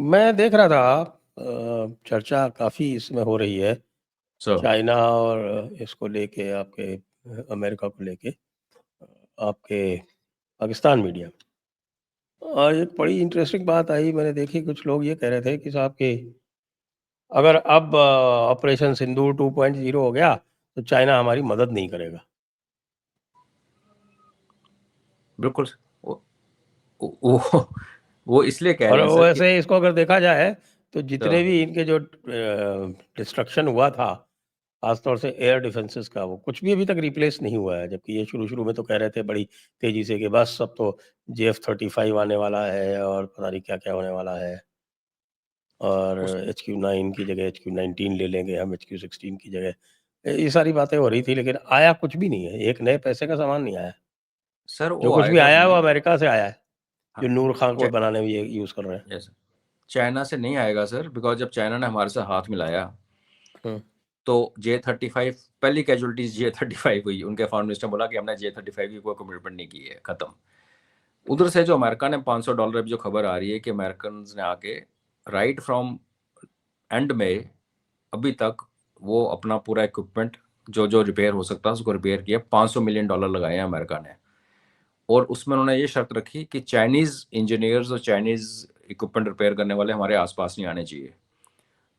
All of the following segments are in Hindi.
मैं देख रहा था चर्चा काफ़ी इसमें हो रही है सर चाइना और इसको लेके आपके अमेरिका को लेके आपके पाकिस्तान मीडिया में। और एक बड़ी इंटरेस्टिंग बात आई, मैंने देखी कुछ लोग ये कह रहे थे कि साहब कि अगर अब ऑपरेशन सिंदूर 2.0 हो गया तो चाइना हमारी मदद नहीं करेगा। बिल्कुल। वो वो, वो इसलिए कह और रहे हैं सर कि वैसे इसको अगर देखा जाए तो जितने सर भी इनके जो डिस्ट्रक्शन हुआ था, खासतौर से एयर डिफेंसेस का, वो कुछ भी अभी तक रिप्लेस नहीं हुआ है। जबकि ये शुरू-शुरू में तो कह रहे थे बड़ी तेज़ी से कि बस अब तो JF-35 आने वाला है और पता नहीं क्या-क्या होने वाला है। और उस HQ-9 की जगह HQ-19 ले लेंगे हम, HQ-16 की जगह। ये सारी बातें हो रही थी, लेकिन आया कुछ भी नहीं है। एक नए पैसे का सामान नहीं आया। सर जो वो कुछ भी आएगा आया है वो भी। अमेरिका से आया है, हाँ, जो नूर खान को च- बनाने में ये यूज़ कर रहे हैं। यस, चाइना से नहीं आएगा सर, बिकॉज जब चाइना ने हमारे साथ हाथ मिलाया हुँ। तो J-35 पहली कैजुअलिटीज J-35 हुई। उनके फॉरेन मिनिस्टर ने बोला कि हमने J-35 की कोई कमिटमेंट नहीं की है, खत्म। उधर से जो अमेरिका ने $500, अभी जो खबर आ रही है कि अमेरिकन ने आके राइट फ्रॉम एंड में अभी तक वो अपना पूरा इक्विपमेंट जो जो रिपेयर हो सकता है उसको रिपेयर किया। $500 मिलियन लगाए हैं अमेरिका ने। और उसमें उन्होंने ये शर्त रखी कि चाइनीज इंजीनियर्स और चाइनीज इक्विपमेंट रिपेयर करने वाले हमारे आसपास नहीं आने चाहिए।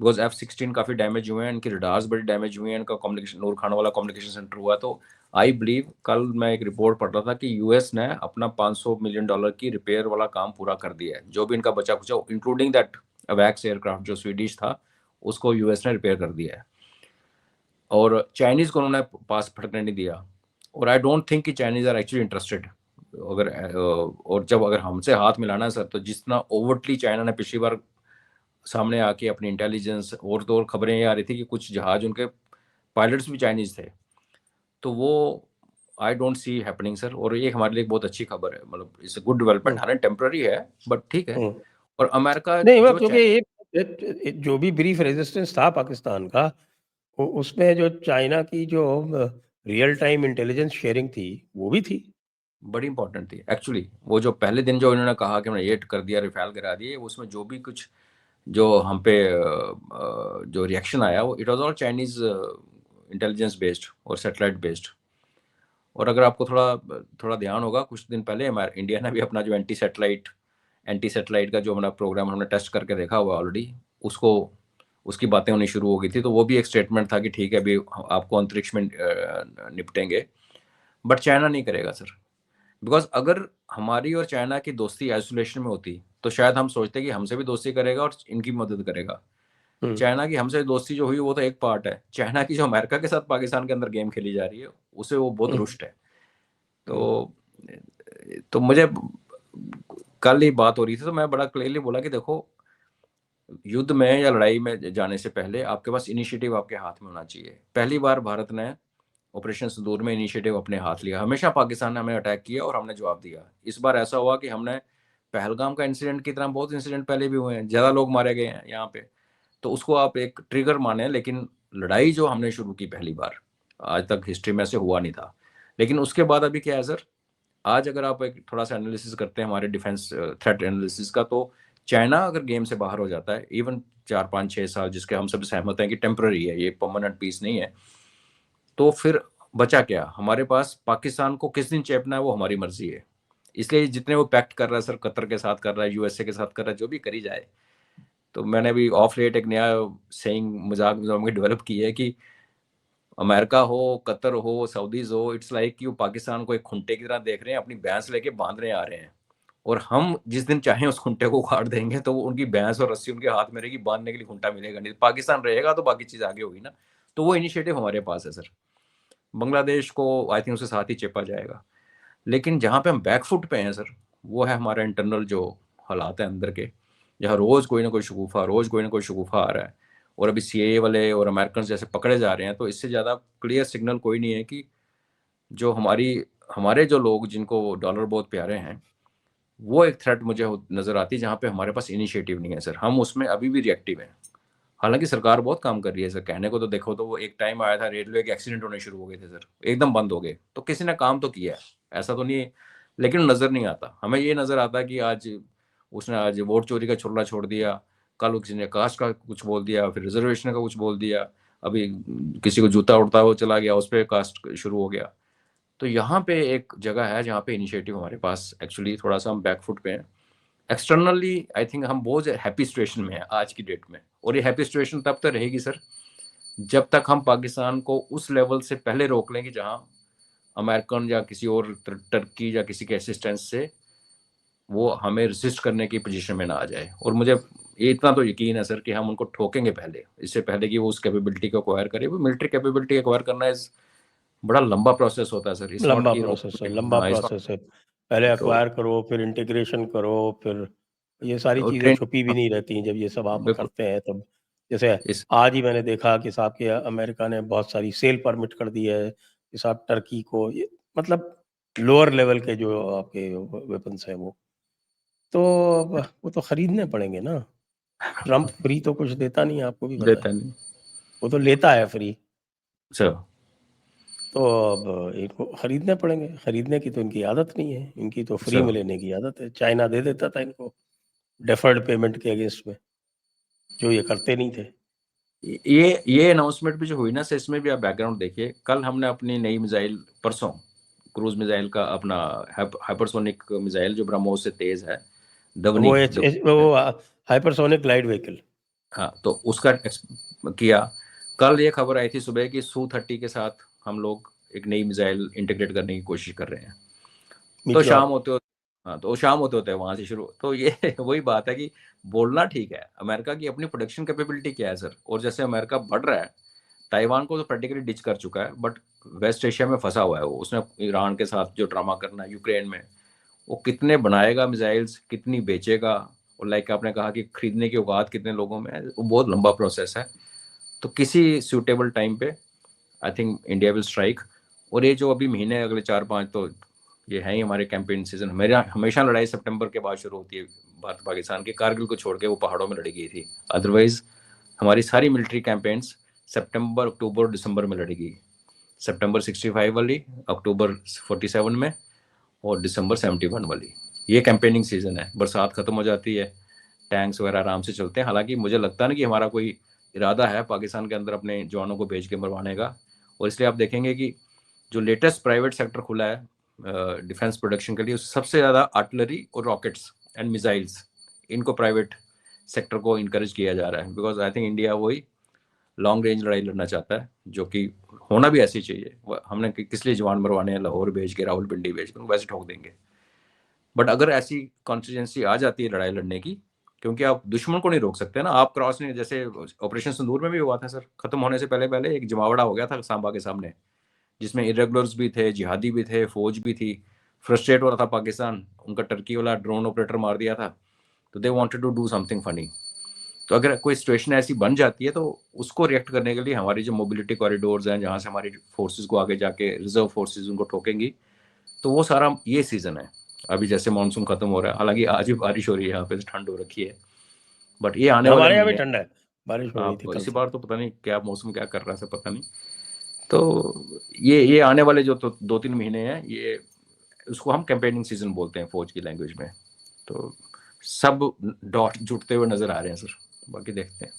बिकॉज F-16 काफ़ी डैमेज हुए हैं, इनकी रडार्स बड़ी डैमेज हुए हैं, इनका कम्युनिकेशन नूर खान वाला कम्युनिकेशन सेंटर हुआ। तो आई बिलीव, कल मैं एक रिपोर्ट पढ़ रहा था कि यूएस ने अपना $500 मिलियन की रिपेयर वाला काम पूरा कर दिया है। जो भी इनका बचा कुचा, इंक्लूडिंग दैट अवैक्स एयरक्राफ्ट जो स्वीडिश था, उसको यूएस ने रिपेयर कर दिया है। और चाइनीज को उन्होंने पास फटकने नहीं दिया। और आई डोंट थिंक कि चाइनीज आर एक्चुअली इंटरेस्टेड। अगर और जब अगर हमसे हाथ मिलाना है सर, तो जितना ओवरटली चाइना ने पिछली बार सामने आके अपनी इंटेलिजेंस, और तो और खबरें ये आ रही थी कि कुछ जहाज उनके पायलट्स भी चाइनीज थे। तो वो I don't see happening sir. और ये हमारे लिए एक बहुत अच्छी खबर है, मतलब इट्स गुड डेवलपमेंट। हुँ, हालांकि टेम्पररी है, बट ठीक है। हुँ। और अमेरिका नहीं, वो जो क्योंकि एक जो भी ब्रीफ रेजिस्टेंस था पाकिस्तान का, उसमें जो चाइना की जो रियल टाइम इंटेलिजेंस शेयरिंग थी, वो भी थी। बड़ी इंपॉर्टेंट थी एक्चुअली। वो जो पहले दिन जो इन्होंने कहा कि हमने ये कर दिया, रिफाइल करा दिए, उसमें जो भी कुछ जो हम पे जो रिएक्शन आया, वो it was all Chinese intelligence based और सैटेलाइट बेस्ड। और अगर आपको थोड़ा थोड़ा ध्यान होगा, कुछ दिन पहले हमारे इंडिया ने भी अपना जो एंटी सैटेलाइट का जो हमारा प्रोग्राम हमने टेस्ट करके देखा हुआ ऑलरेडी, उसको उसकी बातें होनी शुरू हो गई थी। तो वो भी एक स्टेटमेंट था कि ठीक है, अभी आपको अंतरिक्ष में निपटेंगे। बट चाइना नहीं करेगा सर। बिकॉज अगर हमारी और चाइना की दोस्ती आइसोलेशन में होती तो शायद हम सोचते कि हमसे भी दोस्ती करेगा और इनकी मदद करेगा। हुँ, चाइना की हमसे दोस्ती जो हुई वो तो एक पार्ट है, चाइना की जो अमेरिका के साथ पाकिस्तान के अंदर गेम खेली जा रही है, उसे वो बहुत हुँ, रुष्ट है। हुँ, तो मुझे कल ही बात हो रही थी, तो मैं बड़ा क्लियरली बोला कि देखो, युद्ध में या लड़ाई में जाने से पहले आपके पास इनिशिएटिव आपके हाथ में होना चाहिए। पहली बार भारत ने ऑपरेशन सिंदूर में इनिशिएटिव अपने हाथ लिया। हमेशा पाकिस्तान ने हमें अटैक किया और हमने जवाब दिया। इस बार ऐसा हुआ कि हमने पहलगाम का इंसिडेंट की तरह बहुत इंसिडेंट पहले भी हुए हैं, ज़्यादा लोग मारे गए हैं यहाँ पे। तो उसको आप एक ट्रिगर माने, लेकिन लड़ाई जो हमने शुरू की पहली बार, आज तक हिस्ट्री में से हुआ नहीं था। लेकिन उसके बाद अभी क्या है सर, आज अगर आप एक थोड़ा सा एनालिसिस करते हैं हमारे डिफेंस थ्रेट एनालिसिस का, तो चाइना अगर गेम से बाहर हो जाता है, इवन 4 5 6 साल, जिसके हम सब सहमत हैं कि टेम्पररी है, ये परमानेंट पीस नहीं है, तो फिर बचा क्या हमारे पास? पाकिस्तान को किस दिन चेपना है वो हमारी मर्जी है। इसलिए जितने वो पैक्ट कर रहा है सर, कतर के साथ कर रहा है, यूएसए के साथ कर रहा है, जो भी करी जाए। तो मैंने भी ऑफ लेट एक नया सेइंग मजाक मजाक में डेवलप की है कि अमेरिका हो, कतर हो, सऊदीज हो, इट्स लाइक कि वो पाकिस्तान को एक खुंटे की तरह देख रहे हैं, अपनी भैंस लेके बांध रहे आ रहे हैं। और हम जिस दिन चाहें उस खुंटे को उखाड़ देंगे, तो वो उनकी भैंस और रस्सी उनके हाथ में रहेगी, बांधने के लिए खुंटा मिलेगा नहीं। पाकिस्तान रहेगा तो बाकी चीज आगे होगी ना। तो वो इनिशिएटिव हमारे पास है सर। बांग्लादेश को आई थिंक उसके साथ ही चेपा जाएगा। लेकिन जहाँ पे हम बैकफुट पे हैं सर, वो है हमारा इंटरनल जो हालात हैं अंदर के, जहाँ रोज कोई ना कोई शगुफा, रोज कोई ना कोई शगुफा आ रहा है। और अभी सीएए वाले और अमेरिकन जैसे पकड़े जा रहे हैं, तो इससे ज़्यादा क्लियर सिग्नल कोई नहीं है कि जो हमारे जो लोग जिनको डॉलर बहुत प्यारे हैं, वो एक थ्रेट मुझे नज़र आती है जहाँ पे हमारे पास इनिशिएटिव नहीं है सर। हम उसमें अभी भी रिएक्टिव हैं। हालांकि सरकार बहुत काम कर रही है सर, कहने को तो देखो तो वो एक टाइम आया था रेलवे के एक्सीडेंट होने शुरू हो गए थे सर, एकदम बंद हो गए, तो किसी ने काम तो किया है, ऐसा तो नहीं है। लेकिन नज़र नहीं आता। हमें ये नज़र आता है कि आज उसने आज वोट चोरी का छुल्ला छोड़ दिया, कल किसी ने कास्ट का कुछ बोल दिया, फिर रिजर्वेशन का कुछ बोल दिया, अभी किसी को जूता उड़ता हुआ चला गया, उस पर कास्ट शुरू हो गया। तो यहाँ पे एक जगह है जहाँ पे इनिशिएटिव हमारे पास एक्चुअली थोड़ा सा हम बैकफुट पे हैं। एक्सटर्नली आई थिंक हम बहुत हैप्पी सिचुएशन में है आज की डेट में, और ये हैप्पी सिचुएशन तब तक रहेगी सर जब तक हम पाकिस्तान को उस लेवल से पहले रोक लें कि जहाँ अमेरिकन या किसी और टर्की या किसी के असिस्टेंस से वो हमें रेसिस्ट करने की पोजीशन में ना आ जाए। और मुझे ये इतना तो यकीन है सर कि हम उनको ठोकेंगे पहले, इससे पहले कि वो उस कैपेबिलिटी को एक्वायर करे। वो मिलिट्री कैपेबिलिटी एक्वायर करना इज बड़ा लंबा प्रोसेस होता है सर, इट्स नॉट लंबा की प्रोसेस है, लंबा हाँ, प्रोसेस है। पहले तो एक्वायर करो, फिर इंटीग्रेशन करो, फिर ये सारी चीज़ें ट्रेन छुपी भी नहीं रहती जब ये सब आप बिल्कुल करते हैं तब। जैसे इस आज ही मैंने देखा कि साहब के अमेरिका ने बहुत सारी सेल परमिट कर दी है कि साहब टर्की को, ये मतलब लोअर लेवल के जो आपके वेपन्स हैं वो तो अब वो तो खरीदने पड़ेंगे ना। ट्रम्प फ्री तो कुछ देता नहीं है, आपको भी पता है, देता नहीं। वो तो लेता है फ्री। सर तो अब इनको खरीदने पड़ेंगे, खरीदने की तो इनकी आदत नहीं है, इनकी तो फ्री में सर लेने की आदत है। चाइना दे देता था इनको डेफर्ड पेमेंट के अगेंस्ट में, जो ये करते नहीं थे। ये अनाउंसमेंट भी जो हुई ना सर, इसमें भी आप बैकग्राउंड देखिए। कल हमने अपनी नई मिसाइल, परसों क्रूज मिसाइल का अपना हाइपरसोनिक मिसाइल जो ब्रह्मोस से तेज है, वो दवनी वो हाइपरसोनिक ग्लाइड व्हीकल। हाँ, तो उसका किया। कल ये खबर आई थी सुबह कि Su-30 के साथ हम लोग एक नई मिसाइल इंटीग्रेट करने की कोशिश कर रहे हैं। तो मीटियोर। शाम होते होते, हाँ, तो शाम होते होते वहां से शुरू। तो ये वही बात है कि बोलना ठीक है, अमेरिका की अपनी प्रोडक्शन कैपेबिलिटी क्या है सर। और जैसे अमेरिका बढ़ रहा है, ताइवान को तो प्रैक्टिकली डिच कर चुका है, बट वेस्ट एशिया में फंसा हुआ है वो। उसने ईरान के साथ जो ड्रामा करना है यूक्रेन में, वो कितने बनाएगा मिसाइल्स, कितनी बेचेगा, और लाइक आपने कहा कि खरीदने की औकात कितने लोगों में है, वो बहुत लंबा प्रोसेस है। तो किसी सूटेबल टाइम पे I think India will strike. और ये जो अभी महीने अगले 4-5 तो ये है ही हमारे कैंपेन सीजन। मेरा हमेशा लड़ाई सितंबर के बाद शुरू होती है भारत पाकिस्तान की। कारगिल को छोड़ के वो पहाड़ों में लड़ी गई थी, अदरवाइज हमारी सारी मिलिट्री कैंपेन्स सितंबर, अक्टूबर, दिसंबर में लड़ी गई। सितंबर 65 वाली, अक्टूबर 47 में, और दिसंबर 71 वाली। ये कैंपेनिंग सीजन है। बरसात खत्म हो जाती है, टैंक्स वगैरह आराम से चलते हैं। हालांकि मुझे लगता नहीं कि हमारा कोई इरादा है पाकिस्तान के अंदर अपने जवानों को भेज के मरवाने का। और इसलिए आप देखेंगे कि जो लेटेस्ट प्राइवेट सेक्टर खुला है डिफेंस प्रोडक्शन के लिए, सबसे ज़्यादा आर्टिलरी और रॉकेट्स एंड मिसाइल्स, इनको प्राइवेट सेक्टर को इनकरेज किया जा रहा है। बिकॉज आई थिंक इंडिया वही लॉन्ग रेंज लड़ाई लड़ना चाहता है, जो कि होना भी ऐसी चाहिए। हमने किस लिए जवान मरवाने हैं लाहौर भेज के, रावलपिंडी भेज के, वैसे ठोक देंगे। बट अगर ऐसी कॉन्स्टिट्यूंसी आ जाती है लड़ाई लड़ने की, क्योंकि आप दुश्मन को नहीं रोक सकते ना, आप क्रॉस नहीं। जैसे ऑपरेशन सिंदूर में भी हुआ था सर, खत्म होने से पहले पहले एक जमावड़ा हो गया था सांबा के सामने, जिसमें इरेगुलर्स भी थे, जिहादी भी थे, फौज भी थी। फ्रस्ट्रेट हो रहा था पाकिस्तान, उनका टर्की वाला ड्रोन ऑपरेटर मार दिया था, तो they wanted to do something funny. तो अगर कोई सिचुएशन ऐसी बन जाती है, तो उसको रिएक्ट करने के लिए हमारी जो मोबिलिटी कॉरिडोर्स हैं, जहाँ से हमारी फोर्सेस को आगे जाके रिजर्व फोर्सेस उनको ठोकेंगी, तो वो सारा ये सीजन है। अभी जैसे मानसून खत्म हो रहा है, हालांकि आज भी बारिश हो रही है, यहाँ पे ठंड हो रखी है, बट ये आने वाले हमारे यहाँ भी महीने, ठंडा है, बारिश हो रही आप थी कल इसी से। बार तो पता नहीं क्या मौसम क्या कर रहा है, पता नहीं। तो ये आने वाले जो तो 2-3 महीने हैं, ये उसको हम कैंपेनिंग सीजन बोलते हैं फौज की लैंग्वेज में। तो सब डॉट जुटते हुए नजर आ रहे हैं सर, बाकी देखते हैं।